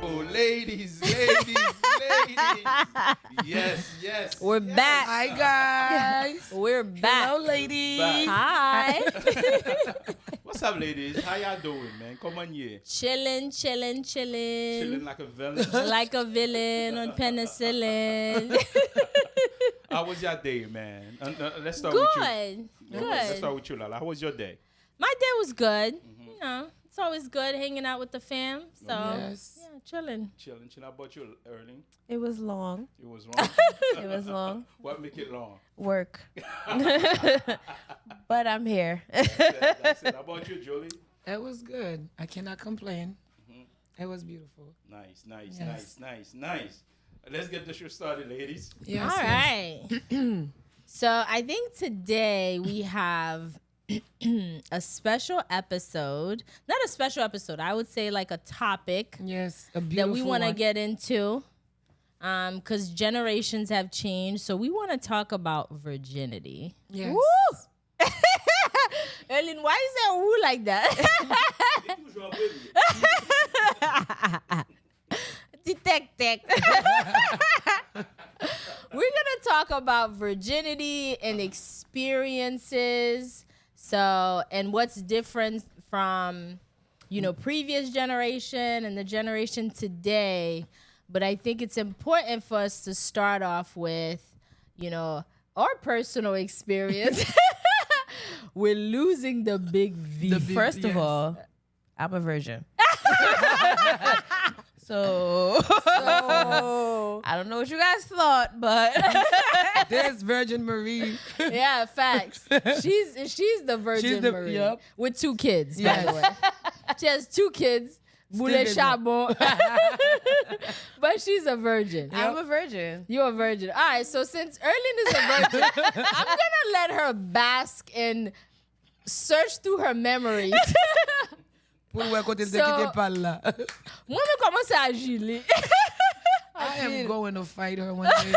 Oh, ladies. Yes. We're back. Hi, guys. We're back. Hello, ladies. Back. Hi. What's up, ladies? How y'all doing, man? Come on here. Chilling. Chilling like a villain. Like a villain on penicillin. How was your day, man? Let's start with you. Good. Let's start with you, Lala. How was your day? My day was good. You know, it's always good hanging out with the fam. So, Yes. yeah, chilling. Chilling. How about you, Erling? It was long. It was long. It was long. What make it long? Work. But I'm here. That's it. How about you, Julie? It was good. I cannot complain. It was beautiful. Nice. Yes. Let's get the show started, ladies. Yes. All right. So I think today we have a special episode. Not a special episode. I would say like a topic Yes. A that beautiful we want to one. get into. Because generations have changed. So we want to talk about virginity. Yes. Woo! Erlin, why is that woo like that? Detect. We're gonna talk about virginity and experiences. So, and what's different from, previous generation and the generation today. But I think it's important for us to start off with, our personal experience with losing the big V. First of all, I'm a virgin. So I don't know what you guys thought, but There's Virgin Marie. Yeah, facts. She's the Virgin Marie yep. with 2 kids, by Yes. the way. She has 2 kids, Boule Still Charbon, but she's a virgin. I'm a virgin. You're a virgin. All right, so since Erlin is a virgin, I'm gonna let her bask and search through her memories. Pour voir quand elle So- quitte pas là. Moi, je commence à agir. I am going to fight her one day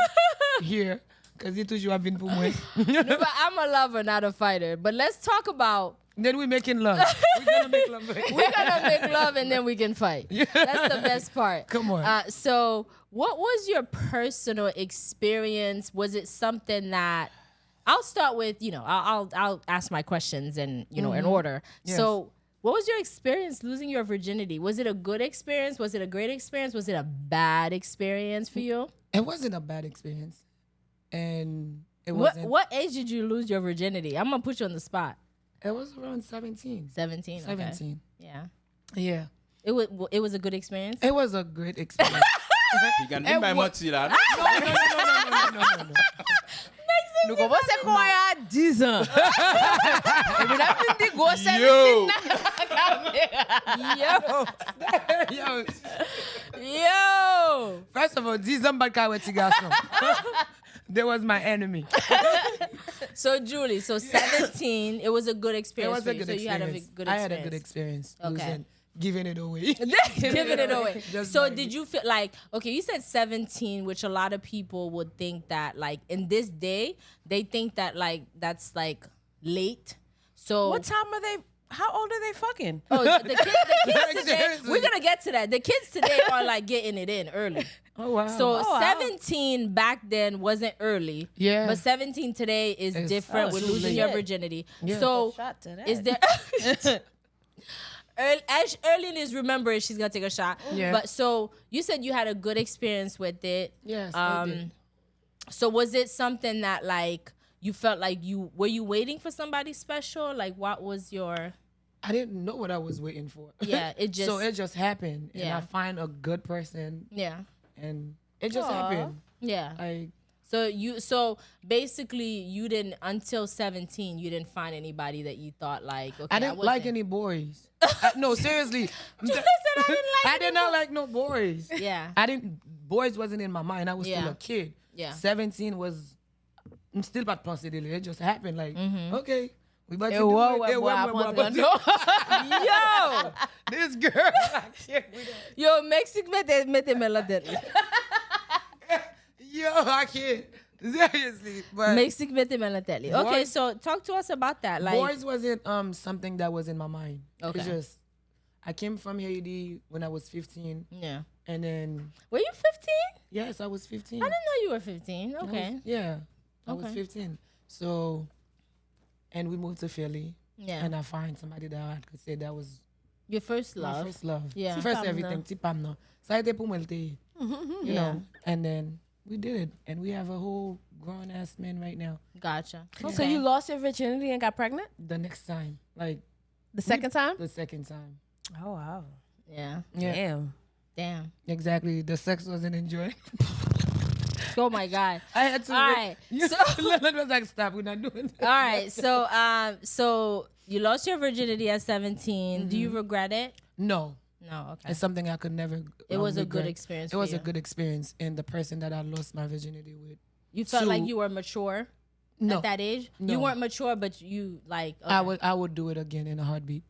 here. Because he toujours a been pour moi. No, but I'm a lover, not a fighter. But let's talk about. Then we making love. We're going to make love. We're gonna make love and then we can fight. That's the best part. Come on. So, what was your personal experience? Was it something that I'll start with? I'll ask my questions and in order. Yes. So, what was your experience losing your virginity? Was it a good experience? Was it a great experience? Was it a bad experience for you? It wasn't a bad experience. And it What wasn't. age did you lose your virginity? I'm gonna put you on the spot. It was around 17. 17. Okay. 17. Yeah. Yeah. It was a good experience. It was a great experience. You can be my mother, là. No. Nous commençons quoi à 10 ans. Et puis là, tu dis, go 17 Yo. Yo. Yo. First of all, 10 ans bad ka wè ti garçon. They was my enemy. So Julie, 17, it was a good It experience. was a for you. good So you had a experience. good I experience. had a good experience. Okay. Losing, giving it away. Giving it away. Just So like did it. you feel like, okay, you said 17, which a lot of people would think that like in this day, they think that like that's like late. So What time are they? How old are they fucking? oh, the kids today, Seriously. we're gonna get to that. The kids today are like getting it in early. Oh, wow. So wow. 17 back then wasn't early. Yeah. But 17 today is It's- different oh, with too losing late. your virginity. Yeah. So Shot to that. is there as Erlene is remembering, she's gonna take a shot. Yeah. But so you said you had a good experience with it. Yes, I did. So was it something that like you felt like were you waiting for somebody special? Like what was your I didn't know what I was waiting for. Yeah, it just So it just happened. And Yeah. I find a good person yeah. and it just Aw. happened. Yeah. So basically you didn't until 17 you didn't find anybody that you thought like okay I didn't like any boys. No, seriously. I did not like no boys. Yeah. Boys wasn't in my mind. I was still Yeah. a kid. Yeah. 17 was, I'm still pas pensé délire. It just happened. Like, Mm-hmm. okay, we about to Eh, do ouais, it. ouais, Eh, ouais, ouais, après, ouais, ouais, non. Yo, This girl. I can't with that. yo, Mexique mette me la tête. Yo, I can't. Seriously. But Mexique mette me la tête. Okay, Boys- so talk to us about that. Like, boys wasn't something that was in my mind. Okay. It's just, I came from Haiti when I was 15. yeah, And then, Were you 15? yes, I was 15. I didn't know you were 15. Okay. I was 15. So, and we moved to Philly. Yeah. And I find somebody that I could say that was Your first love. my first love. Yeah. First Tipam everything. Tipam no. Ça a été pour moi, you Yeah. know. And then we did it. And we have a whole grown-ass man right now. Gotcha. So you lost your virginity and got pregnant The next time. Like, the second time? the second time. Oh wow. Yeah. Yeah. Damn. Exactly. The sex wasn't enjoyed. Oh my God. I had to. All right. Yeah. So, Let was like, stop. We're not doing that. all right. So you lost your virginity at 17. Do you regret it? No. No. Okay. It's something I could never. It was a good regret. experience. It was for a you. good experience, and the person that I lost my virginity with. You felt like So- you were mature No, at that age. You No. weren't mature, but you like. I would do it again in a heartbeat.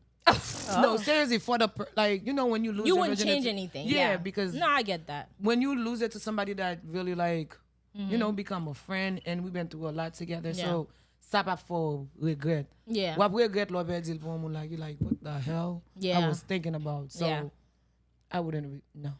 No, seriously, for the like, you know, when you lose, You your wouldn't change virginity- anything. Yeah, because no, I get that. when you lose it to somebody that really like, you know, become a friend, and we've been through a lot together. Yeah. So stop up for regret. Yeah. What regret, Lord, like you like what the hell? Yeah. I was thinking about. So Yeah. I wouldn't. No.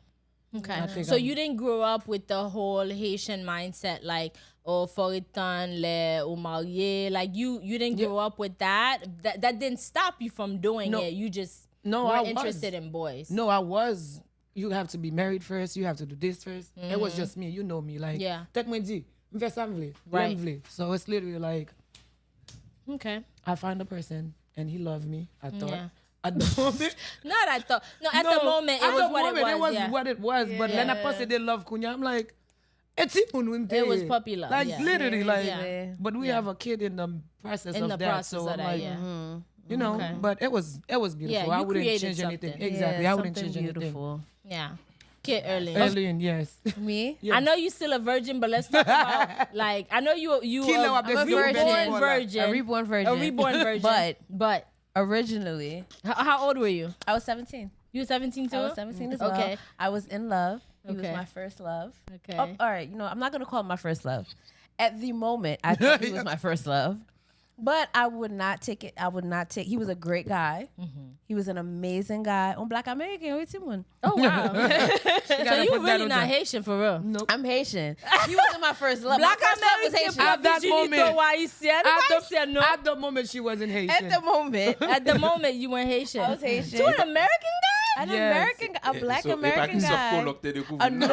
I Okay. think So I'm- you didn't grow up with the whole Haitian mindset, like, oh, foritan le ou marié. Like you didn't grow up with that. That didn't stop you from doing No. it. You just No, weren't I was. interested in boys. No, I was. You have to be married first. You have to do this first. It was just me. You know me. Like, Yeah. Tek mwen di, mwen fè sa mwen vle, Right. mwen vle. So it's literally like, Okay. I find a person and he loved me. I thought. Yeah. At the moment. Not I thought. No, at the moment at it was the what moment, it was. It was Yeah. what it was. But then I posted they love Kunya. I'm like, It was puppy love, Like yeah. literally, like. Yeah. But we have a kid in the process In of the that. process So of I'm that, like, yeah. you know. Okay. But it was beautiful. Yeah, I you wouldn't created change anything. something. Exactly. I wouldn't change anything. beautiful. Yeah. Kid early. Alien, yes. Me? Yes. I know you still a virgin, but let's talk about like I know you Kilo a up this reborn little virgin, A reborn virgin. a reborn virgin. but Originally, how old were you? I was 17. You were 17 too. I was 17 as well. Okay. I was in love. He was Okay. my first love. Okay. Oh, all right. You know, I'm not going to call him my first love. At the moment, I thought he was my first love. But I would not take it. I would not take. He was a great guy. He was an amazing guy. On Black American, wait, Simon. Oh wow. So you put that really on not top. Haitian for real. Nope. I'm Haitian. He wasn't my first love. Black my first love was American Haitian. At that moment. At At the moment, she wasn't Haitian. At the moment, At the moment, you weren't Haitian. I was Haitian. To an American guy? An Yes. American, a Black American guy. A North.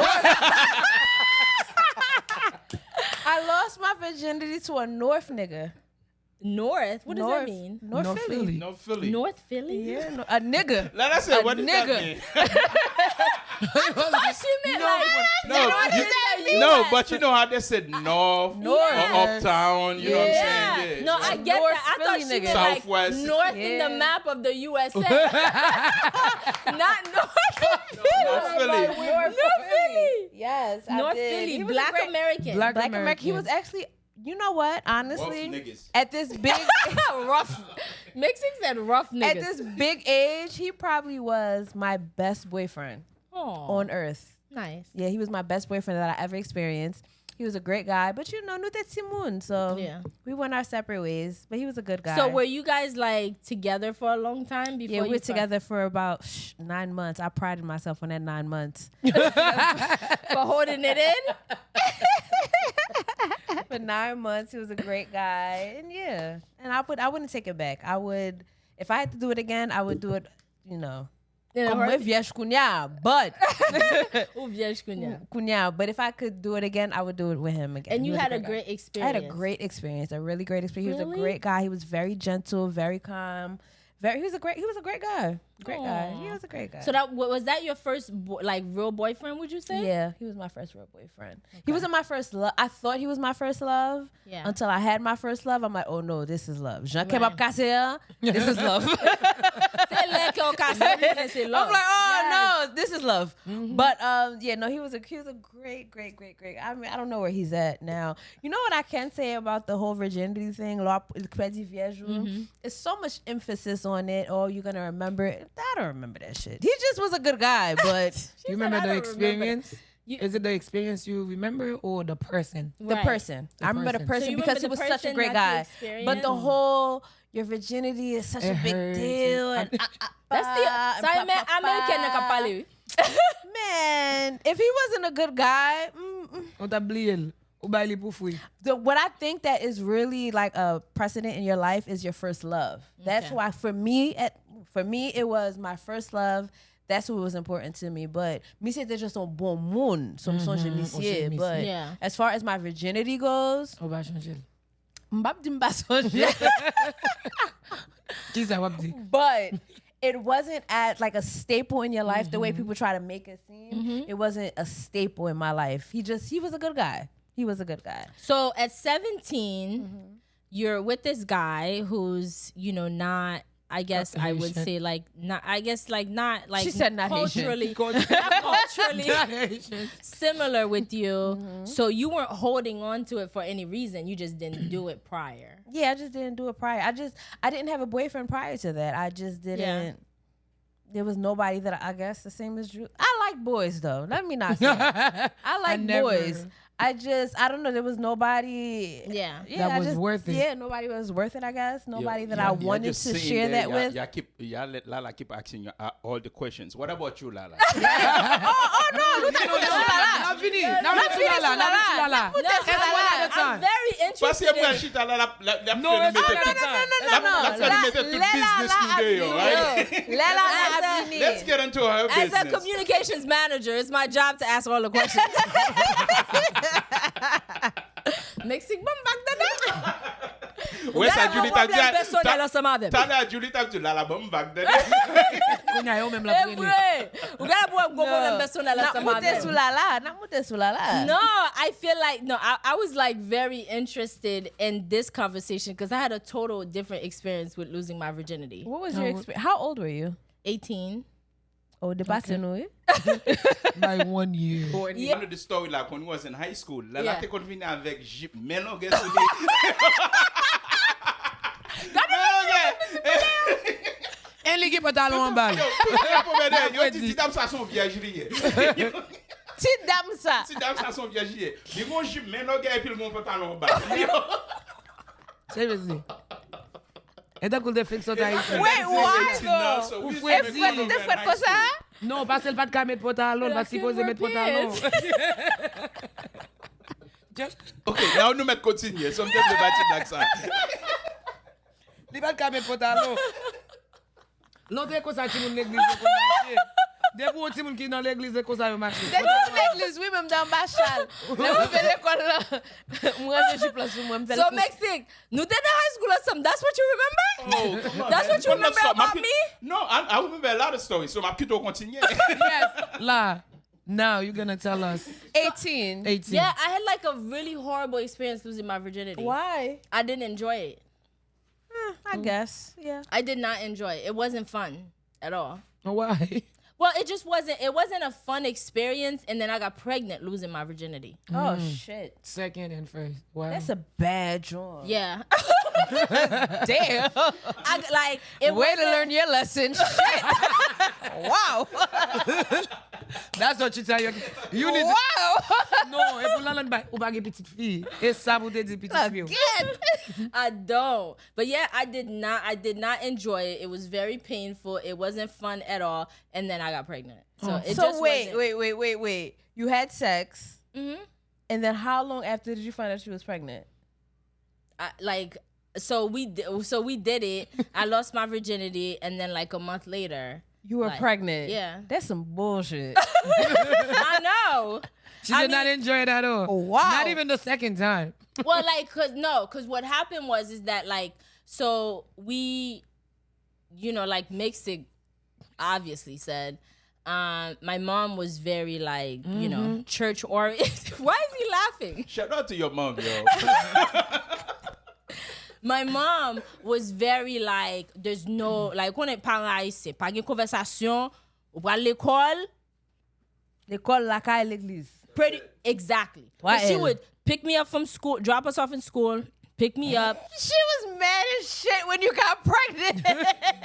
I lost my virginity to a North nigga. North? What does that mean? North Philly. No Philly. North Philly? Yeah, a nigga. Like I said, A what does nigga. that mean? I thought she meant like No, but you know how they said north, North. or uptown. You know what I'm saying? Yeah. No, I get North that. I thought Philly she nigga. meant like Southwest. north in the Yeah. map of the USA. Not north. North Philly. North Philly. Yes, I North did. Philly. He was a Black great- American. Black Black American. He was American. actually, you know what? Rough Honestly, niggas. at this big, rough. Mixing said rough niggas. at this big age, he probably was my best boyfriend Aw, on earth. nice. Yeah, he was my best boyfriend that I ever experienced. He was a great guy, but you know, Nute Simon. So Yeah. we went our separate ways, but he was a good guy. So were you guys like together for a long time before? Yeah, we you were together for about 9 months. I prided myself on that 9 months. for holding it in? For 9 months, he was a great guy, and yeah, and I wouldn't take it back. I would, if I had to do it again, I would do it, you know. Como é viés kunya, but Ou vierge kunya. kunya. But if I could do it again, I would do it with him again. And He you was had a guy. great I experience. had a great experience, a really great experience. He was a Really? great guy. He was very gentle, very calm. He was a great guy. Great guy. He Aw. was a great guy. So was that your first like real boyfriend? Would you say? yeah, he was my first real boyfriend. He wasn't my first love. I thought he was my first love. Yeah. Until I had my first love, I'm like, oh no, this is love. Jean Right. Kebab Kassia, this is love. C'est là qu'on casse, c'est I'm love. like, oh no, this is love. But yeah, no, he was a great. I mean, I don't know where he's at now. You know what I can say about the whole virginity thing? It's so much emphasis on it. Oh, you're gonna remember it. I don't remember that shit. He just was a good guy, but You remember I the don't experience? You- Is it the experience you remember or the person? the Right. person. I remember the person. person So you because he remember was the such a person, great not the guy. experience? But the whole your virginity is such a It big hurts. deal. And That's the. and Sorry, pa, pa, pa. American na kapali. Man, if he wasn't a good guy, On t'a oublié. Ou ba li pou fouille. what I think that is really like a precedent in your life is your first love. That's why for me, it was my first love. That's what was important to me. But me c'était just un bon monde, some songe monsieur. But as far as my virginity goes, Ou ba changer. m'bap di m'ba sonje. Qui ça wap di? But it wasn't at like a staple in your life the way people try to make it seem. It wasn't a staple in my life. He was a good guy. He was a good guy. So at 17, you're with this guy who's, not, I guess I would say like not. I guess like not like She said not culturally, Haitian. not culturally Not Haitian. similar with you. So you weren't holding on to it for any reason. You just didn't do it prior. Yeah, I just didn't do it prior. I didn't have a boyfriend prior to that. I just didn't. Yeah. There was nobody that I guess the same as Drew. I like boys though. Let me not say that. I like boys. I don't know. There was nobody. Yeah. That was worth it. Yeah, nobody was worth it. I guess nobody that I wanted to share that with. Y'all let Lala keep asking you all the questions. What about you, Lala? Oh no, N'a fini. N'a I'm very Parce interested. que moi, je suis là, No, la business today, right? Let's get into her As business. a communications manager, it's my job to ask all the questions. Mexique bon back de Ouais, ça, Julie, t'as dit. personnel ensemble avec. T'as dit, Julie, t'as dit, Lala, bon, back then. Kounya yo même la prene. Ou gana pou problème personnel ensemble avec. No, I feel like I was like very interested in this conversation because I had a total different experience with losing my virginity. What was your experience? How old were you? 18. Oh, the okay. By 1 year. You know the story like when he was in high school. Lala te konvini avec Jeep. Mais non, guess what? En li ki pantalon en bal. Yo, ti dam sa son viergerie. Ti dam sa. Ti dam sa son viergerie. Li gon Jeep, mais non, gars, puis le mon pantalon en bas. Seriously. Et t'as cool de fixe ta ici. Wait, why though? Ou Est-ce que tu te fais comme ça? Non, parce qu'elle pas de mettre pantalon, va supposer mettre pantalon. Ok, now nous mettre continuer. Sommes de bâtir like ça. Li pas de mettre pantalon. L'autre ko sa ti moun l'église ko marcher. Des pour ti moun qui dans l'église ko sa yo marcher. C'est dans l'église, oui, même dans Bachal. Là, vous faites l'école là. Moi, je suis place moi. So Mexique, nous t'es dans high school or something. That's what you remember? Oh, come on, That's man. what you remember about me? No, I remember a lot of stories, so my plutôt continuer. Yes. La. Now you're gonna tell us. 18. 18. Yeah, I had like a really horrible experience losing my virginity. Why? I didn't enjoy it. I guess. Yeah. I did not enjoy it. It wasn't fun at all. Why? Well, it just wasn't. It wasn't a fun experience, and then I got pregnant losing my virginity. Oh shit. Second and first. Wow. That's a bad job. Yeah. Damn. It Way to wasn't- learn your lesson. Shit. Wow. That's what you tell you. You need Wow. to. Non, et pour l'an ba ou ba ge petite fille. Et ça vous te dit petite fille. Again. I don't. But yeah, I did not enjoy it. It was very painful. It wasn't fun at all. And then I got pregnant. So it So just wait. wasn't. You had sex. Mhm. And then how long after did you find out she was pregnant? So we did it. I lost my virginity, and then like a month later, You were pregnant. Yeah. That's some bullshit. I know. She did not enjoy it at all. Oh, wow. Not even the second time. Well, cause what happened is that like, so we, like Mexic obviously said, my mom was very like, church oriented. Why is he laughing? Shout out to your mom, yo. My mom was very like, there's no, like, on est parents haïtiens, pas de conversation, ou à l'école. L'école la caille l'église. Exactly. Why She else? would pick me up from school, drop us off in school, pick me up. She was mad as shit when you got pregnant.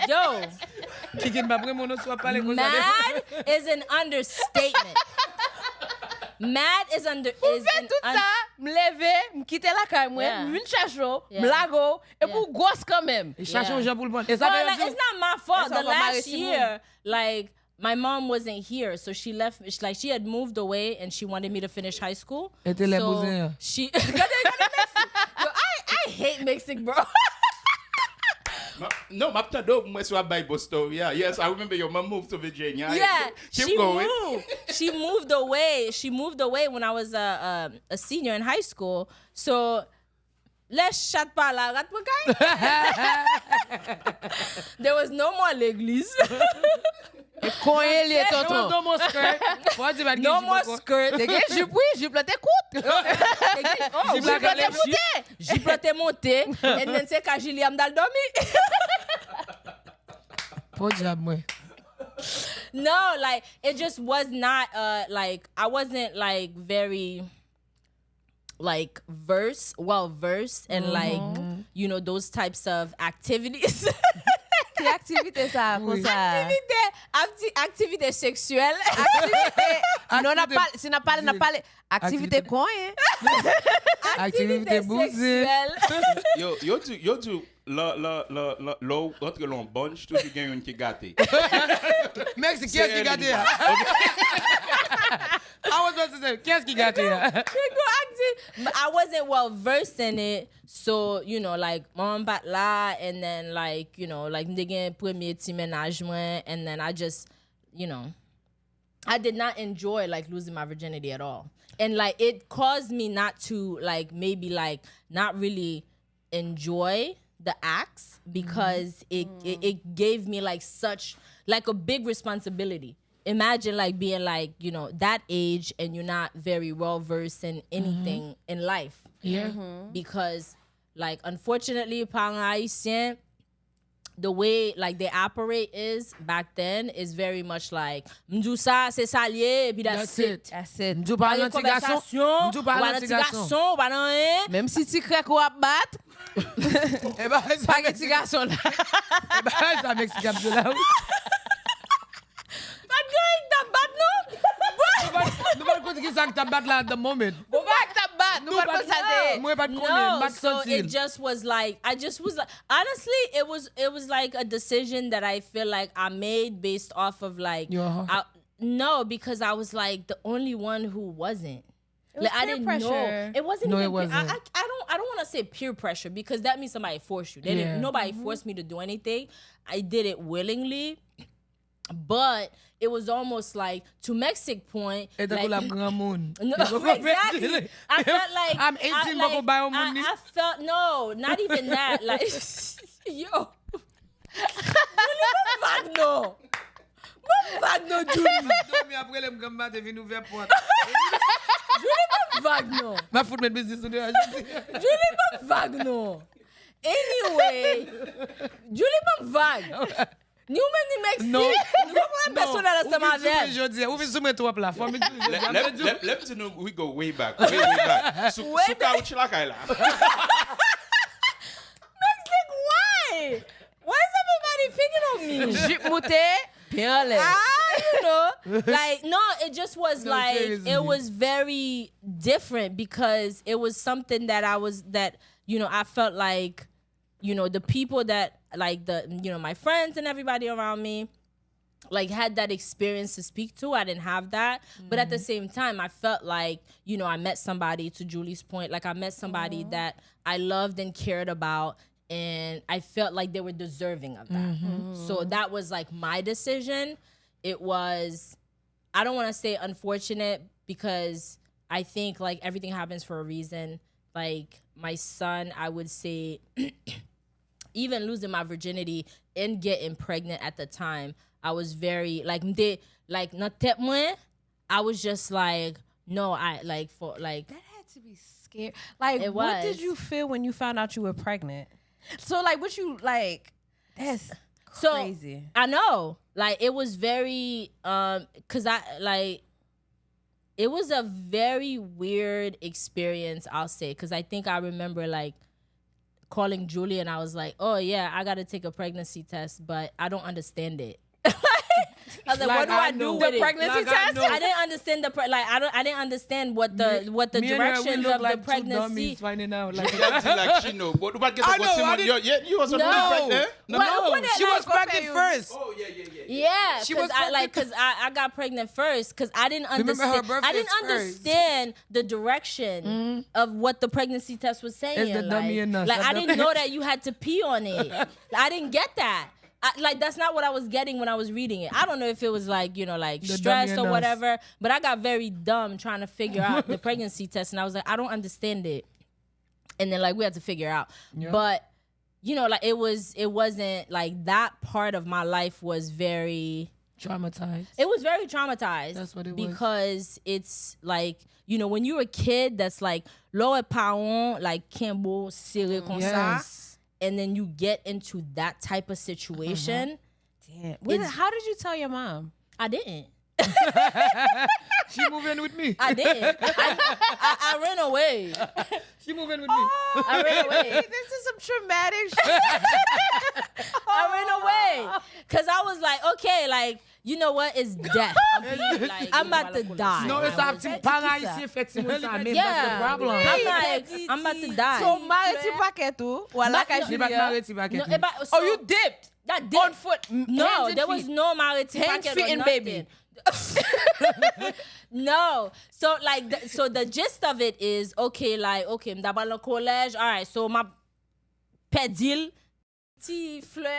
Yo, Kikin ba vraiment no soit parler comme ça. mad is an understatement. Mad is Ou fait tout ça, m'lever, m'quitter la caille moi, Yeah. m'vin chercher, Yeah. m'lago, et Yeah. pour gosse quand même. Et cherche Yeah. un Jean pour le prendre. Et ça Well, veut like, dire it's not my fault. That's The all about last Marie year, like, my mom wasn't here, so she left. She had moved away, and she wanted me to finish high school. So she. Yo, I hate Mexico, bro. No, my dope must have Bible story. Yeah, yes, I remember your mom moved to Virginia. Yeah, Keep going. She moved away. She moved away when I was a senior in high school. So let's chat par la rat There was no more l'église. No more skirt. No more skirt. Jupe te koute. Jupe te monté. And then c'est quand Julie amdal dormi. No, like it just was not like I wasn't like very like well versed in like those types of activities. Activité ça, comme ça. Activité sexuelle. Non, si n'a parlé activité quoi, activité sexuelle. Yo tu l'autre long bunch tout qui gagne une qui gâté. Merci, qu'est-ce qui gâté? I was about to say, qu'est-ce qui gâté? I wasn't well versed in it, so like mom bat la, and then like like ndigen premier ti ménagement, and then I just I did not enjoy like losing my virginity at all, and like it caused me not to like maybe like not really enjoy the acts because it gave me like such like a big responsibility. Imagine like being like that age and you're not very well versed in anything in life. Yeah. Because like unfortunately parents haïtiens, the way like they operate is back then is very much like m'dou ça c'est salier puis that's it. M'dou pas nan ti garçon. M'dou pas nan ti garçon. Même si tu crées qu'on va battre. Eh ben pas que ti garçon là. Eh ben ça Mexicain de là. Nou pa konti ki sa ki ta bat la at the moment. No, so it just was like honestly it was like a decision that I feel like I made based off of like no, because I was like the only one who wasn't. Like, I didn't know. It wasn't even. It wasn't. I don't want to say peer pressure because that means somebody forced you. Nobody forced me to do anything. I did it willingly. But it was almost like to Mexic point. Like, no, exactly. I felt like I'm 18, but buy money. I felt no, not even that. Like yo, Vagno, Julie. Mais après les m'gamba te vinn ouvert porte. Julie Vagno. Ma foot met business de Julie Vagno. Anyway, Julie Vagno. Ni ou men ni Mexique. Non. Ni ou personne à la semaine avec. Je dis, ou vi soumet toi la femme. Let me know we go way back. Way back. Suka uchi la kaila. Mexique, why? Why is everybody picking on me? Jip mouté, like no, it just was like seriously. It was very different because it was something that I felt like the people that like my friends and everybody around me like had that experience to speak to. I didn't have that. But at the same time, I felt like, I met somebody, to Julie's point, like I met somebody that I loved and cared about, and I felt like they were deserving of that. So that was like my decision. It was, I don't want to say unfortunate because I think like everything happens for a reason. Like my son, I would say, even losing my virginity and getting pregnant at the time, I was very like not that moins. I was just like, no, I like for like that had to be scary. Like what did you feel when you found out you were pregnant? So like what you like that's crazy. So, I know. Like it was very cuz I like it was a very weird experience, I'll say, cuz I think I remember like calling Julie and I was like, oh yeah, I got to take a pregnancy test, but I don't understand it. I was like, what do I do with the pregnancy test? I didn't understand I didn't understand what the directions of the pregnancy. Finding out like she know. What get you was pregnant? No, she was pregnant first. Oh yeah. Yeah, She because was I got pregnant first because I didn't Remember her understand. birthday I didn't is first. understand the direction of what the pregnancy test was saying. It's the dummy and us. I didn't know that you had to pee on it. I didn't get that. That's not what I was getting when I was reading it. I don't know if it was like stress dummy or and us. whatever, but I got very dumb trying to figure out the pregnancy test, and I was like, I don't understand it. And then we had to figure out, but it wasn't like that part of my life was very traumatized. It was very traumatized. That's what it was. Because it's like, when you're a kid that's like, l'autre parent, like, Kimbo, serré comme ça, and then you get into that type of situation. Damn. How did you tell your mom? I didn't. She moved in with me. I didn't. I ran away. She moved in with me. I ran away. This is some traumatic shit. I ran away. Because I was like, okay, like, you know what? It's death. I'm about to die. No, it's up to parents ici effectivement ça même Yeah. that's the problem. I'm like, I'm about to die. So, married ti paquet tout. Wala ka She back Julia. married to back No, at me. so You dipped. that did On foot. No, hands and there was feet. no marriage Hands, feet, and baby. No, so so the gist of it is okay, m'daba le collège. All right, so my pédile, petit fleur.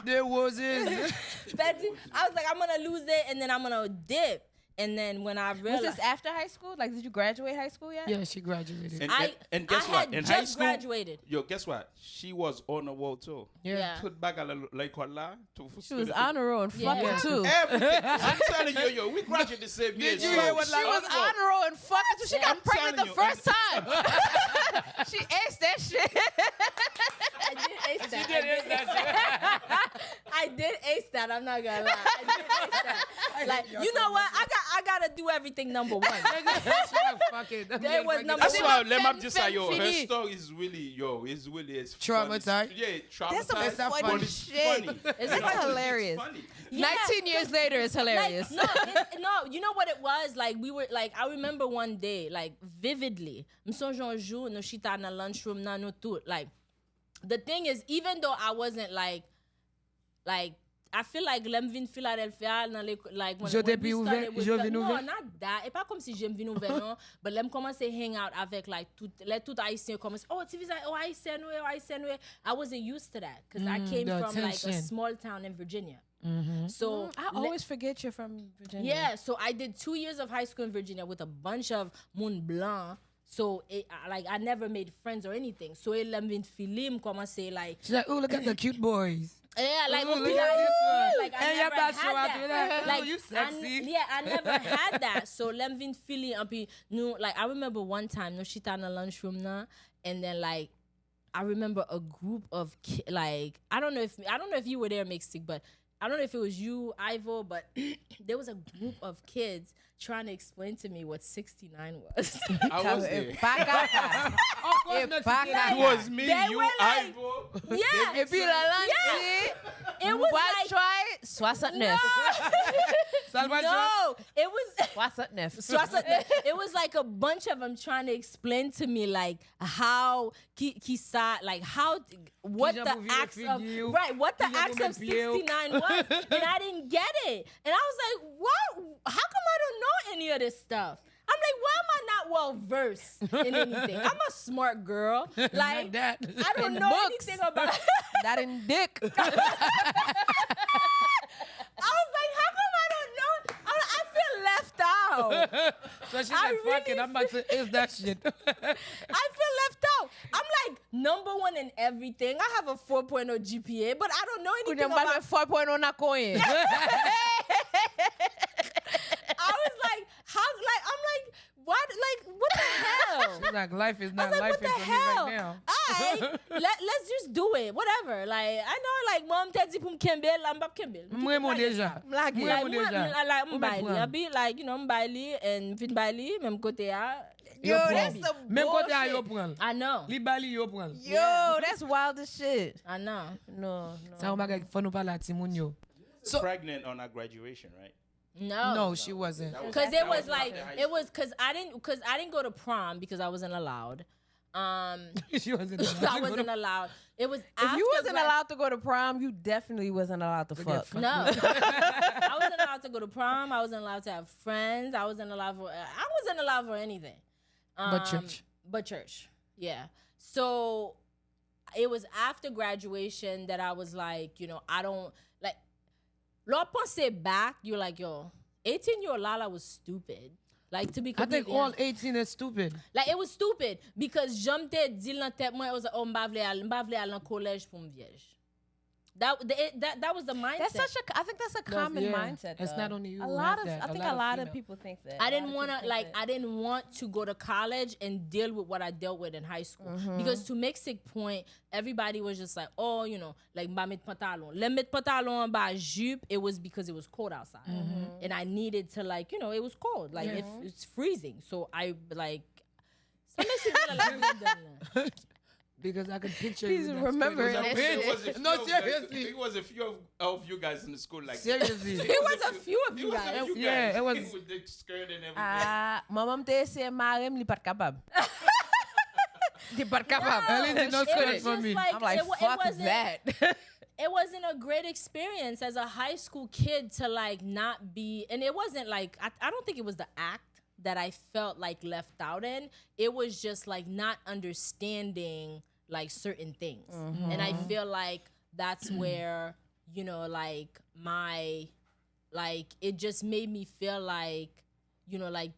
The roses. Pédile. I was like, I'm gonna lose it, and then I'm gonna dip. And then when I Was realized, this after high school? Like, did you graduate high school yet? Yeah, she graduated. And guess I what? had In just high school, graduated. Yo, guess what? She was on the wall too. Yeah. Tout back à l'école là. She was on her own fucking Yeah. too. Everything. I'm telling you, yo, we graduated the same year. Did you yo. hear what She was on her own fucking too. She got I'm pregnant the telling you, first time. She aced that shit. I did ace that. I did ace that. I'm not gonna lie. I did ace that. Like, you know what? I gotta do everything number one. There was number That's one. why let me just say, yo, her fini. story is really, it's Traumatized? funny. Yeah, traumatized. That's some funny but it's shit. funny. It's You know, funny. hilarious. funny. Yeah. 19 years later, it's hilarious. No, you know what it was? Like, we were, like, I remember one day, like, vividly. M'songe un jour, nous chita dans lunchroom, nan nous tout. Like, the thing is, even though I wasn't, like, I feel like lem vin Philadelphia, like, when Je t'ai we pu started ouvert, with je the- vin No, ouvert. not that. Et pas comme si j'aime vin ouvert, non. But lem commence à hang out avec, like, tout haïtien commence, oh, tu vis oh, haïtien, ouais, haïtien, ouais. I wasn't used to that. Because I came the from, like, a attention. small town in Virginia. So, I always forget you're from Virginia. yeah, so I did 2 years of high school in Virginia with a bunch of moun blanc. So I never made friends or anything. So it let me film commencer like She's like, oh, look at the cute boys. yeah, like Ooh, okay, look at this one. like I And your never back had show out to that. that. Like Oh, you sexy. I never had that. So let me feel it. No, like I remember one time, no, she in the lunchroom now, and then like I remember a group of like I don't know if you were there, Mixtic, but I don't know if it was you, Ivo, but there was a group of kids trying to explain to me what 69 was. I was there. Pacata. Of course, not back to It get was me, They you, were like- Ivo. yeah. Et puis la langue, It was Wild like try 69. Salvatore. no, it was 69. So I said, it was like a bunch of them trying to explain to me like how like how what Qui the j'en pouvais acts of figure, what the qui j'en acts of pouvais pied. 69 was, and I didn't get it, and I was like, what? How come I don't know any of this stuff? I'm like, why am I not well versed in anything? I'm a smart girl. Like that. I don't know books. anything about. That in dick. I was like, how come I don't know? I feel left out. So she's I like, fuck it, really I'm about to is that shit. I feel left out. I'm like number one in everything. I have a 4.0 GPA, but I don't know anything about. 4.0 na coin. I was like, how? Like, I'm like, what? Like, what the hell? She's like, life is I not was like, life what the for me hell? right now. Alright, let's just do it. Whatever. Like, I know, like, mom tell you from Kembel, I'm Bob Kembel. Moi déjà. Like, Moi like, déjà. I'm Ou Bailey. mettre I be like, you know, I'm Bailey and fin Bailey, même côté a. Yo, Yo, that's prend. some Même côté à yo bullshit. prend. I know. Li bali yo prend. Yo, that's wild as shit. I know. No. Ça on bagay faut nous parler à Timoun yo. Pregnant on our graduation, right? No, she wasn't. Because it was after like high it was because I didn't go to prom because I wasn't allowed. She wasn't. I wasn't allowed. It was If you wasn't allowed to go to prom, you definitely wasn't allowed to fuck. No, I wasn't allowed to go to prom. I wasn't allowed to have friends. I wasn't allowed for anything. But church. But church, yeah. So it was after graduation that I was like, I don't like. L'on pense back, you're like, yo, 18-year-old Lala was stupid. Like, to be I think completely all honest. 18 is stupid. Like, it was stupid because j'aime deal dans tête moi, it was like, oh, m'bavle aller en collège pour m'vierge. That was the mindset. I think that's a common mindset. It's though. not only you. A who lot have of, that. I think a lot of people think that. I didn't want to go to college and deal with what I dealt with in high school. Because to Mexic point, everybody was just like, oh, like, mba met pantalon. Le met pantalon ba jupe, it was because it was cold outside. And I needed to, like, it was cold. Like, it's freezing. So I, like, because I could picture He's you. remembering that shit. No, seriously. It was a few of you guys in the school like Seriously. it was a few of you guys. Yeah, it was. with the skirt and everything. Mamam te se marem li pat kapab. Di pat kapab. Ellie did not It say was it for just me. like, I'm like, it fuck wasn't- that. It wasn't a great experience as a high school kid to, like, not be, and it wasn't like, I don't think it was the act that I felt like left out in. It was just like not understanding like certain things. And I feel like that's where, like like it just made me feel like, like,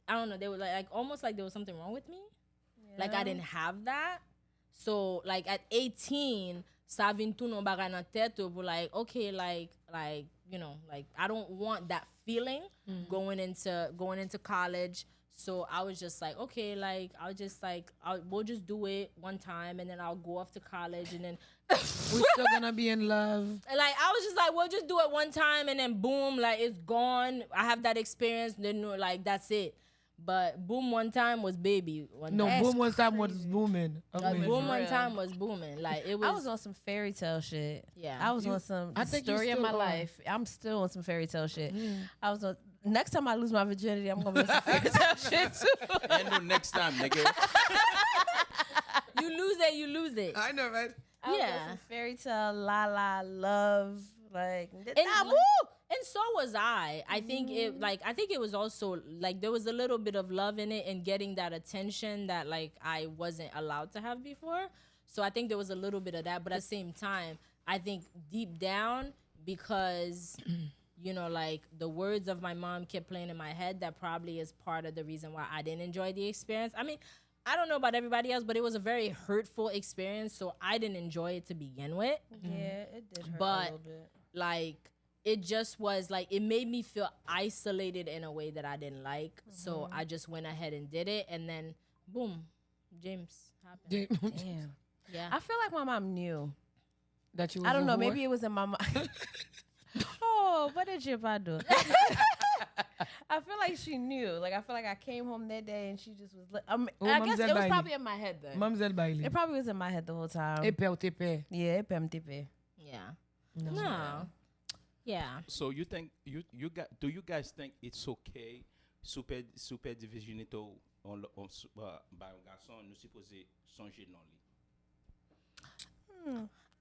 I don't know, they were like almost like there was something wrong with me. Like I didn't have that. So like at 18, ça vient tout non bagay nan tête pour like, okay, like, like I don't want that feeling going into college. So I was just like, okay, like we'll just do it one time and then I'll go off to college and then We're still gonna be in love. like I was just like, we'll just do it one time and then boom, like it's gone. I have that experience, then like that's it. But boom one time was baby. No, boom one time was booming. Like, boom one time was booming. Like it was. I was on some fairy tale shit. Yeah. I was on some I think you story of still my are. life. I'm still on some fairy tale shit. I was on. Next time I lose my virginity, I'm gonna be on some fairy tale shit too. And no next time, nigga. you lose it. I know, right? I was on Yeah. some fairy tale, love, like. And so was I. I think it was also like there was a little bit of love in it and getting that attention that like I wasn't allowed to have before. So I think there was a little bit of that, but at the same time, I think deep down because like the words of my mom kept playing in my head, that probably is part of the reason why I didn't enjoy the experience. I mean, I don't know about everybody else, but it was a very hurtful experience, so I didn't enjoy it to begin with. Yeah, it did hurt a But little bit. like it just was like it made me feel isolated in a way that I didn't like. So I just went ahead and did it, and then boom, James happened. Damn. Yeah. I feel like my mom knew. That you was I don't a know. whore? Maybe it was in my mind. Oh, what did you do? I feel like she knew. Like I feel like I came home that day and she just was. I guess it was probably in my head then. Mamzelle Bailey. It probably was in my head the whole time. Épée ou t'épée. Yeah, it PMTP. Yeah. No. Yeah. So you think do you guys think it's okay super divisionité by un garçon nous supposé songer non li?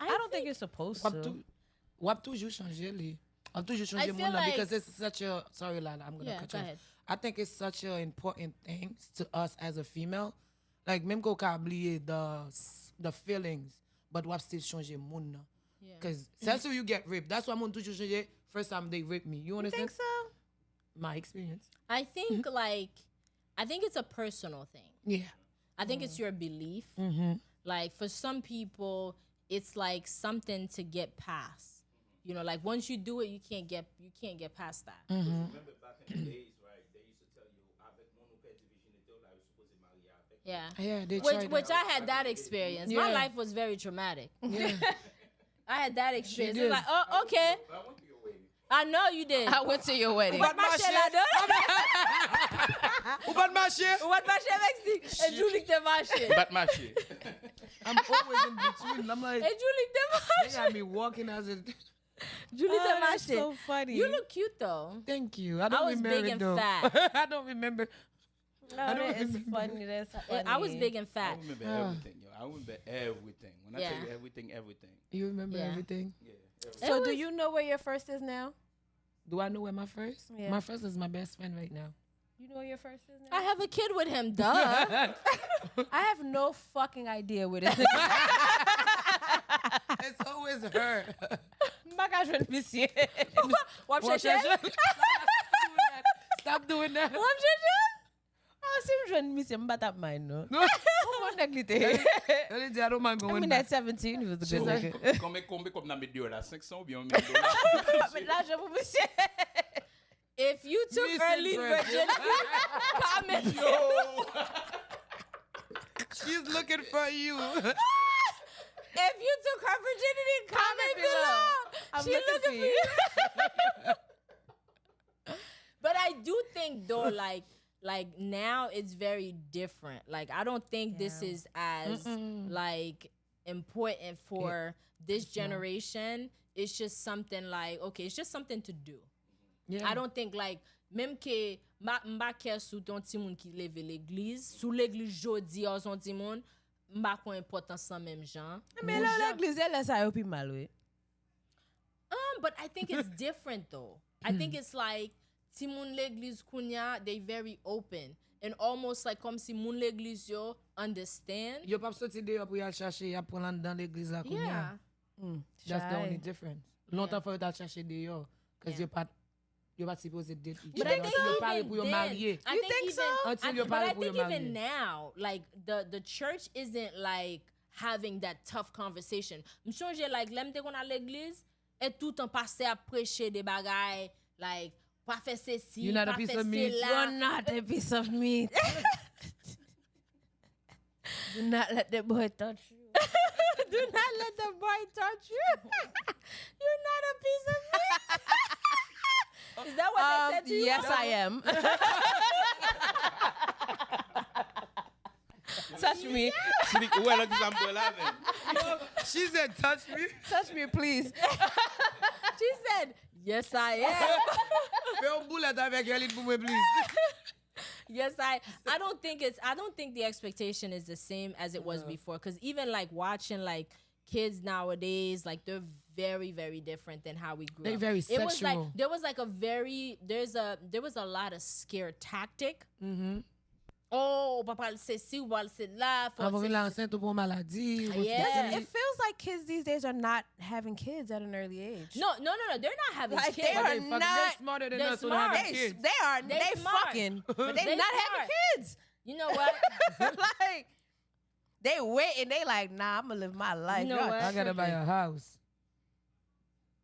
I don't think you're supposed to. Wap toujours changer li. Wap toujours I changer feel moun nan like- because it's such a sorry Lala, I'm gonna Yeah, cut go you off. ahead. I think it's such an important thing to us as a female. Like même ko ka oublier the feelings, but wap still changer moun nan. Yeah. Cause since you get raped, that's why moun toujours changer. First time they raped me. You understand? Think so? My experience. I think I think it's a personal thing. Yeah. I think it's your belief. Like for some people, it's like something to get past. Like once you do it, you can't get past that. Remember back in the days, right? They used to tell you avec mon père divisionité là, you're supposed to marry avec. Yeah. Yeah, they Which tried which that. I had that experience. My Yeah. life was very traumatic. Yeah. I had that experience. did. It's like, oh, okay. I went to your wedding. I know you did. I went to your wedding. What my shit là Ou pas de marcher? What my shit Mexique? Et Julie te marché. But my shit. I'm always in between. I'm like, Et Julie te they marché. got me walking as a. Julie te That's marché. so funny. You look cute though. Thank you. I don't was remember big and though. fat. I don't remember. I don't That is remember. funny. That's funny. I was big and I fat. remember everything, yo. I remember everything. When I tell Yeah. you everything. You remember Yeah. everything? Yeah. Everything. So It do was- you know where your first is now? Do I know where my first? Yeah. My first is my best friend right now. You know where your first is now? I have a kid with him, duh. I have no fucking idea where this is. It's always her. Maka jwen monsieur. Wap Watch cheche? that. Stop doing that. Wap cheche? Ah, si m jwen monsieur, m bat ap mine, no? No. Mwen neglite. I don't mind I going mean, back. at 17, he was a She's good like- looking. Combien comme na médio là? 500 ou bien 1000 Mais l'argent pour monsieur. If you took Miss early Interest. virginity, comment. Yo! She's looking for you. If you took her virginity, comment below. I'm She looking for you. But I do think though, like now it's very different. Like I don't think this Yeah. is as like important for this generation. It's just something like okay, it's just something to do. Yeah. I don't think like même que m'a kè sou ton ti moun ki leve l'église, sou l'église jodi ou son ti moun, m'a kon important san même jan. Mais là, l'église, elle laisse ça pi mal, oui. But I think it's different though. I think it's like ti moun l'église kounya, they very open and almost like comme si moun l'église yo understand. Yo pap soti de yo pou yal chache, ya pou lan dan l'eglise la koun Yeah. ya. That's the Shy. only difference. Longtemps fò yo tal chache de yo. Cause Yeah. yo pat supposed date each But other. I think Until yo even pare pou yo then- mariye. I You think think even, so? Until you but I marry, think you marry. even now, like the church isn't like having that tough conversation. M'sonje like lem te kon à l'église et tout en passé à prêcher des bagailles like pas faire ceci, You're not a pas piece faire of meat. cela. You're not a piece of meat. Do not let the boy touch you. Do not let the boy touch you. You're not a piece of meat. Is that what they said to you? Yes, I am. Touch me. Où est l'exemple là, man? She said touch me. Touch me, please. She said, "Yes, I am." Fè un boulet avèk Elit pou mwen, please. Yes, I don't think the expectation is the same as it was before. Because even like watching like kids nowadays, like they're very, very different than how we grew They're up. very It was like sexual. there was a lot of scare tactic. Oh, papa c'est ci ou papa c'est là. Avon vin la enceinte ou pou maladi. ou Yeah. ceci. It feels like kids these days are not having kids at an early age. No, they're not having Like, kids. they are They fucking- not- They're smarter than they're us when smart. having They, kids. they smart. fucking, but they They not smart. having kids. You know what? Like, they waiting. They like, nah, I'm gonna live my life. You know Y'all what? I gotta buy a house.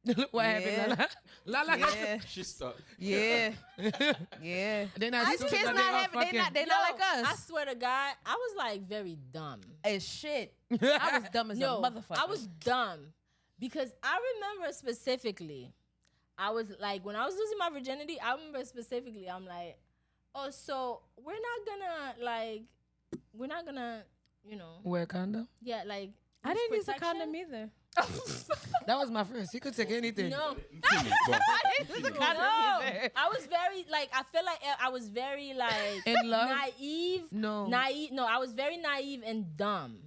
Look what Yeah. happened, Lala. Yeah, She stuck. yeah, yeah. They're not These stupid, kids but not they are having. They not. They not like I us. swear to God, I was like very dumb. As shit. I was dumb as No, a motherfucker. I was dumb because I remember specifically. I was like, when I was losing my virginity, I remember specifically. I'm like, oh, so we're not gonna, you know, Wear condom. yeah, like. I didn't use a protection. condom either. That was my first. He could take anything. No, Bon. no. I was very like. I feel like I was very like In love? naive. No. Naive. No, I was very naive and dumb.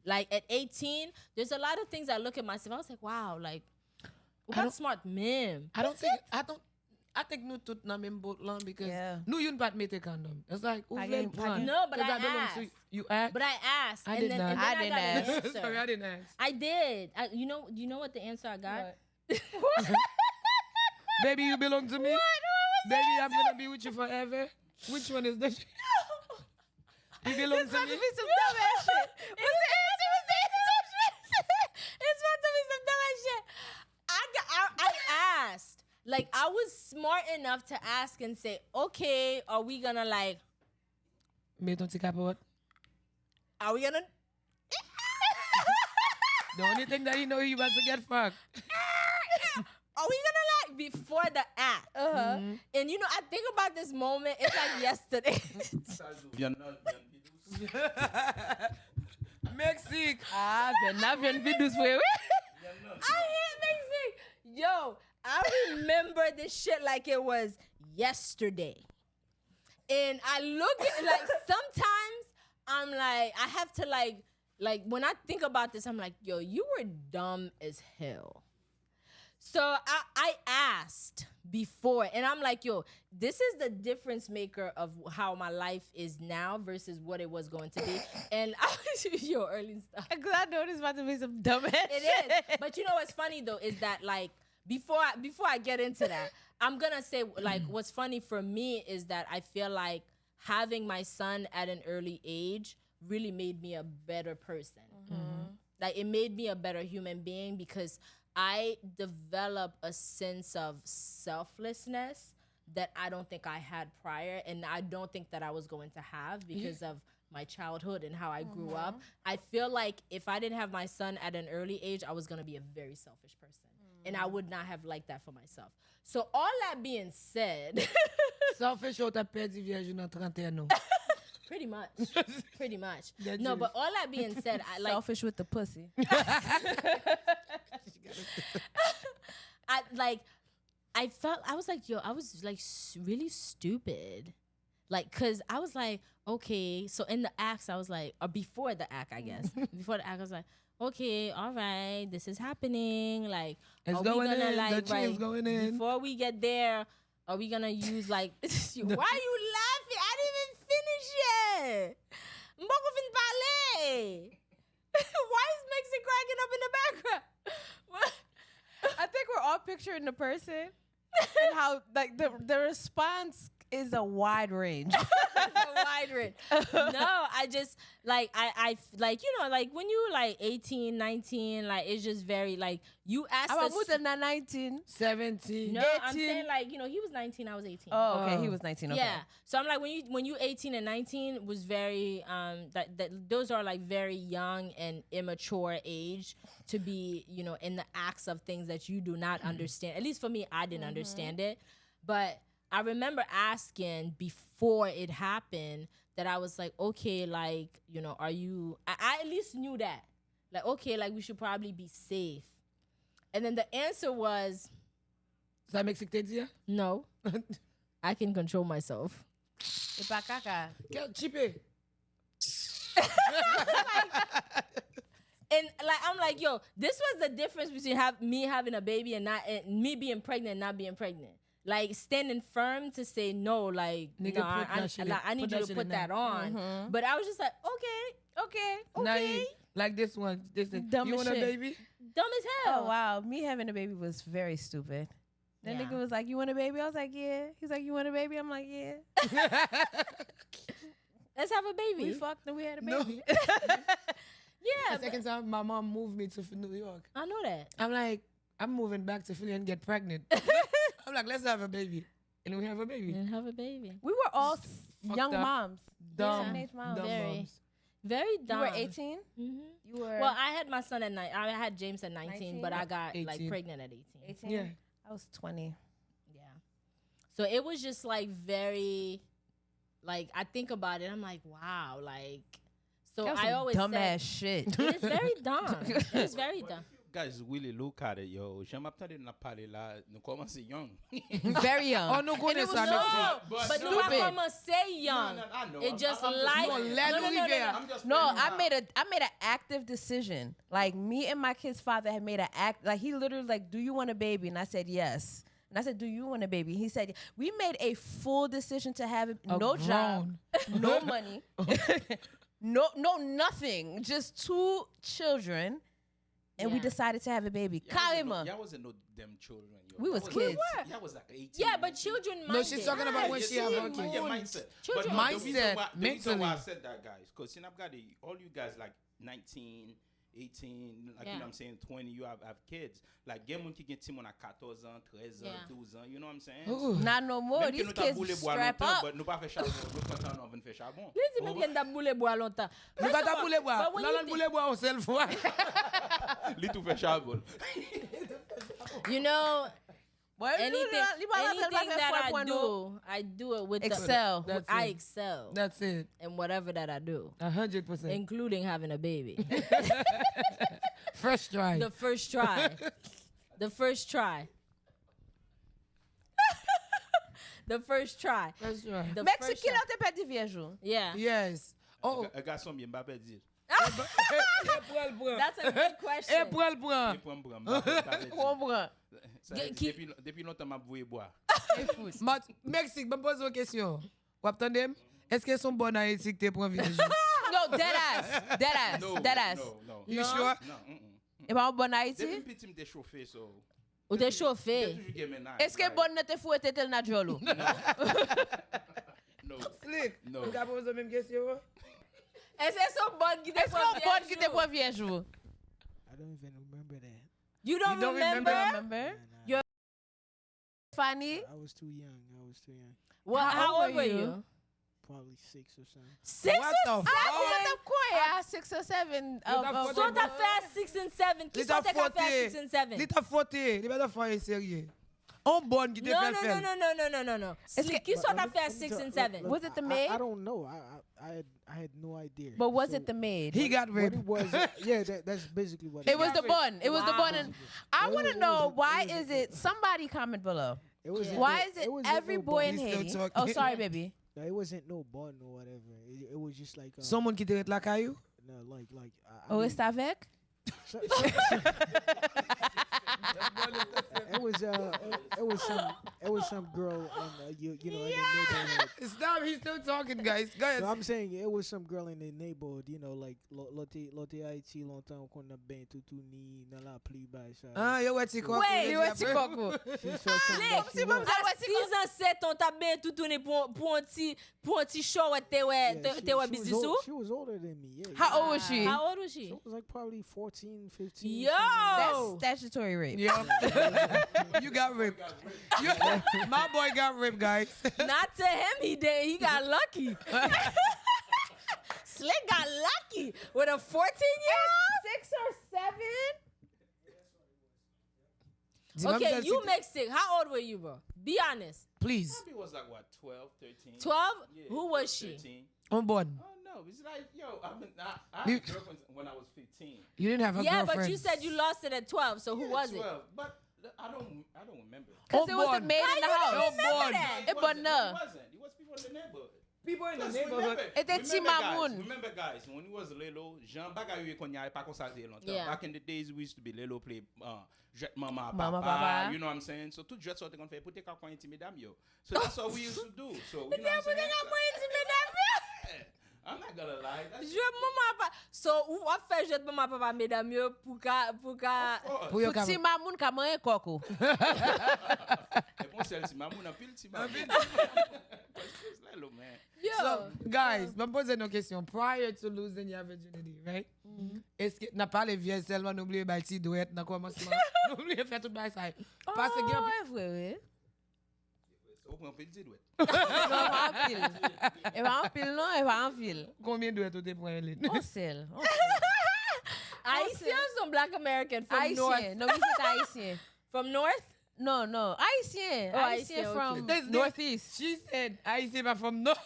Like at 18, there's a lot of things I look at myself. I was like, wow, like what smart man. I think nous tout nan même boat lan because Yeah. nous yon pat mette condom. It's like, ou I vle didn't- pran. No, but 'Cause I don't know, asked. so you asked? But I asked, I and did then, not. and then I I, didn't got an ask. answer. Sorry, I didn't ask. I did. You know what the answer I got? Baby, you belong to me. Baby, I'm gonna be with you forever. Which one is that? You belong It's to about me. to be some dumb ass shit. What's the answer? What's the answer? It's about to be some dumb ass shit. I asked. Like I was smart enough to ask and say, okay, are we gonna like? Mets ton petit capote. Are we gonna? The only thing that you know you about to get fucked. Are we gonna like before the act? And you know, I think about this moment. It's like yesterday. Mexique. Ah, vien vidus fwe. I hate Mexico. Yo, I remember this shit like it was yesterday. And I look at like sometimes I'm like I have to like when I think about this, I'm like, yo, you were dumb as hell. So I asked before, and I'm like, yo, this is the difference maker of how my life is now versus what it was going to be. And I was, yo, early stuff. Because I know this is about to be some dumb ass It is. But you know what's funny though is that like before I get into that, I'm gonna say like what's funny for me is that I feel like having my son at an early age really made me a better person. Like it made me a better human being because I developed a sense of selflessness that I don't think I had prior, and I don't think that I was going to have because of my childhood and how I grew up. I feel like if I didn't have my son at an early age, I was going to be a very selfish person. And I would not have liked that for myself. So all that being said, Selfish ou ta perdi vierge nan 31 nou. pretty much. That's No, it. but all that being said, I like Selfish with the pussy. I felt I was like, yo, I was like really stupid. Like, cause I was like, okay, so in the acts, I was like, or before the act, I guess. Before the act, I was like, okay, all right, this is happening. Like, It's are going we gonna in, like the chain's going in. before we get there? Are we gonna use like? Why are you laughing? I didn't even finish yet. Mboko fin parler. Why is Mexi cracking up in the background? What? I think we're all picturing the person and how like the response is a wide range. It's a wide range. No, I just like I like, you know, like when you like 18, 19, like it's just very like you ask I'm us. about 19. 17. No, 18. I'm saying like, you know, he was 19, I was 18. Oh, okay. He was 19. Okay. Yeah. So I'm like when you 18 and 19 was very that those are like very young and immature age to be, you know, in the acts of things that you do not understand. At least for me, I didn't understand it. But I remember asking before it happened that I was like, okay, like, you know, are you I at least knew that. Like, okay, like we should probably be safe. And then the answer was Ça Mexique te dit? no. I can control myself. Et pas caca. Quel chipe? And like I'm like, yo, this was the difference between me having a baby and me being pregnant and not being pregnant. Like standing firm to say no, like Nigga, no, put that shit in. I need Put you that to shit put in that there. on. But I was just like, okay, Naive. Like this one. This thing. Dumb You as want a shit. baby? dumb as hell. Oh wow, me having a baby was very stupid. That Yeah. nigga was like, "You want a baby?" I was like, "Yeah." He's like, "You want a baby?" I'm like, "Yeah." Let's have a baby. We fucked and we had a No. baby. Yeah, The second time my mom moved me to New York. I know that. I'm like, I'm moving back to Philly and get pregnant. I'm like, let's have a baby. And we have a baby. And have a baby. We were all Fucked young up. moms. Dumb. Teenage moms. Dumb Very. moms. Very You dumb. were 18. Mm-hmm. You were Well, I had my son at 9. I had James at 19, but I got like 18. pregnant at 18. 18. Yeah. I was 20. Yeah. So it was just like very, like I think about it, I'm like, wow, like. So That was I some always dumb said, ass shit. it is very dumb. It is very dumb. Guys really look at it, yo. J'aime attendre na parler là, nous commencer young. Very young. Oh, no, And connais it was ça, no, Mexique. but no, no, I stupid. come say young. No, I know. It just I'm life. No, let no, Louis no, no, Vuitton. no. I'm just No, telling you I now. made an active decision. Like me and my kid's father had made an act. Like he literally like, "Do you want a baby?" And I said yes. And I said, "Do you want a baby?" He said, "We made a full decision to have it. A No job, grown. no money, no nothing. Just 2 children." And we Yeah. decided to have a baby. Kalima. Y'all wasn't no them children, yo. We Y'all was kids. Y'all was like 18. Yeah, but children minded. No, she's talking about when she have her Yeah, kids. mindset. Children- But no, the reason Mindset, why- the reason why I mentally. said that, guys, because I've got all you guys like 19, 18, like you Yeah. know what I'm saying, 20, you have kids. Like, gen moun ki gen ti moun a 14 ans, 13 ans, Yeah. 12 ans, you know what I'm saying? Ooh. Not no more. Même que These nous ta kids boule bois strap longtemps, up. but nous pas fait charbon. Nous content nous venir faire charbon. Listen, me get that boule bois longtemps. Nous First pas of ta all, boule bois. but when Non, you non, think- boule bois, on sait le fois. Li tout fait charbon. You know, Well, anything that I do it with Excel. The, That's I it. excel That's it. in whatever that I do, 100%. including having a baby. First try. The first try. The first try. The first try. That's right. The Mexique first qui try. l'a te perdu viejo. Yeah. Yes. Oh, Un garçon bien pas dire. That's a good question. April prend. Comprends. Depuis longtemps m'a voué boire. But Mexique, me pose une question. Ou attendez, est-ce que son bon Haïti que t'es pour vieille? No, dead ass. No. You sure? Non. Et pas un bon Depuis Haïti? petit m'était chauffé so. Ou t'es chauffé. Toujours gagné maintenant. Est-ce que bon ne te fouette tel na jolo? No. Slick. No. Vous avez posé la même question? Est-ce que son bon qui te Est-ce qu'on bon qui te prend viejo? I don't even remember that. You don't don't remember? Remember? Nah, Fanny? I was too young. Well, how old were you? Probably 6 or something. 6 What or the 7? Ah, 6 or 7. So t'as fait 6 and 7. Qui sont t'as fait 6 and 7? Il t'a fauté. Il va faire sérieux. On bonne qui te fait faire. No. Qui sont t'as fait 6 and 7? Was it the maid? I don't know. I had no idea. But was So it the maid? He got what raped. it was? Yeah, that's basically what It was the bun. It was the Wow. bun. And I It want was- to it know was- why it was- is it? Somebody comment below. It was. Why is it every boy in He's still Haiti? talking. Oh, sorry, baby. No, it wasn't no bun or whatever. It was just like Someone qui te rete la caillou? no, like Oh, it's avec? so- it was some girl in you know in the neighborhood. Stop, he's still talking, guys. Guys. No, I'm saying it was some girl in the neighborhood, you know, like lote Haiti longtemps qu'on a ben tout ni dans la pluie by ça. Ah, yo wè ti koko. Wait, Yo yo wè ti koko. She said something that she Si was- à 6 ans 7 on t'a bien tout tourné pour un petit show te yeah, ouais she was business old- she was older than me. Yeah. How old was she? How old was she? She was like probably 14, 15. Yo! something That's statutory rape. Yeah. You got raped. My boy got raped, guys. Not to him, he did. He got lucky. Slick got lucky with a 14-year-old. 6 or 7? Okay, you mixed it. How old were you, bro? Be honest. Please. He was like what, 12, 13? 12? Yeah, Who was she? 13. On born. Oh no, it's like I You- had girlfriends when I was 15. You didn't have a Yeah, girlfriend. but you said you lost it at 12. So who Yeah, was 12, But I don't remember. Because it was the born. maid in the house. born. It wasn't her. It wasn't. It was people in the neighborhood. People in the Just neighborhood. Était Tim Mamoun. Remember guys, when he was little, Jean Bagayou konya pas comme ça longtemps. Yeah. Back in the days we used to be little play Jet Mama, Mama, Papa, Papa. you know what I'm saying? So tout jet sorte qu'on fait pour te ka intimidam yo. So that's what we used to do. So you know what I'm saying? I'm not gonna lie. That's Je maman papa. So ou a fait je maman papa mesdames yo pour ka Pour yo Pour si mamoun ka manye koko. Et bon celle ci maman a pile ci maman. Man. yo. So, guys, me pose une question. Prior to losing your virginity, right? Est-ce que n'a pas les vieilles seulement n'oubliez pas ti douette dans commencement. N'oubliez faire tout bail ça. Parce que Oh, ouais, ouais. Au point petit douette. Non, pas en pile. Elle va en pile, non, elle va en pile. combien de douettes tu prends Hélène? On sel. Haitians some black American from north. Haïtien. Non, oui, c'est haïtien. From north? No, no. Haïtien. Oh, Haïtien Haïtien, from okay. northeast. She said, I say but from north.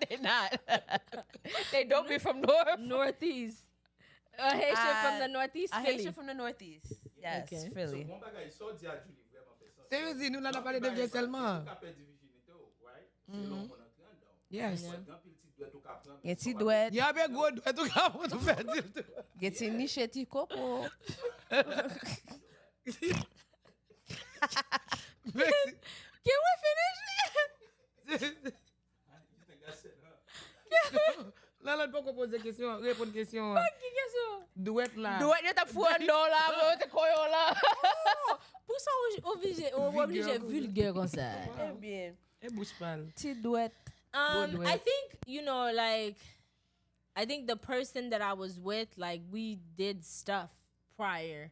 They not. They don't be from north. Northeast. A Haitian from the northeast, A Philly. Haitian from the northeast. Yes, Okay. Philly. Mon bagay so di a Julie vraiment fait ça. Seriously, nous n'avons pas parlé de vieilles seulement. Tu perds virginité, right? C'est là qu'on a grand down. Yes. Grand pile petit douette au ka prendre. Get ti douette. Il y a bien gros douette tout cas pour tout faire dire tout. Get ti niche ti coco. Merci. Can we finish? You think that's it, huh? Là, là, pas qu'on pose des questions, répondre question. Question. Douette là. Douette, yo ta fouan do la, yo te koyo la. Pour ça, on obligé vulgaire comme ça. Eh bien. Et bouge pas. Ti douette. I think, you know, like, I think the person that I was with, like, we did stuff prior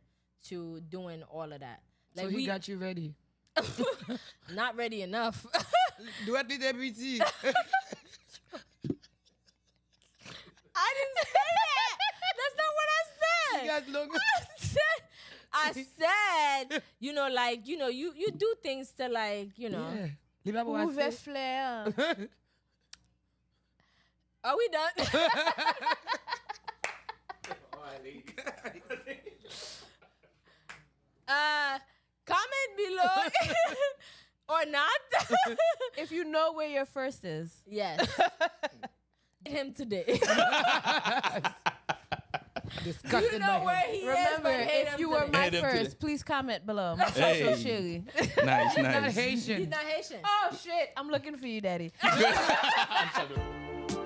to doing all of that. So Like, he we got you ready. not ready enough. Douette li te petit. I didn't say that. That's not what I said. You guys long. I said, you know, like, you know, you do things to, like, you know. Yeah. Li pa pou Ouve ase. flair. Are we done? Comment below or not. If you know where your first is. Yes. Him today. Disgusted You by know him. where he is, Remember, but hate if him you were today. my Hate him first, today. please comment below. My Hey. social chili. Nice, Not nice. Haitian. He's not Haitian. Oh shit! I'm looking for you, Daddy. I'm sorry.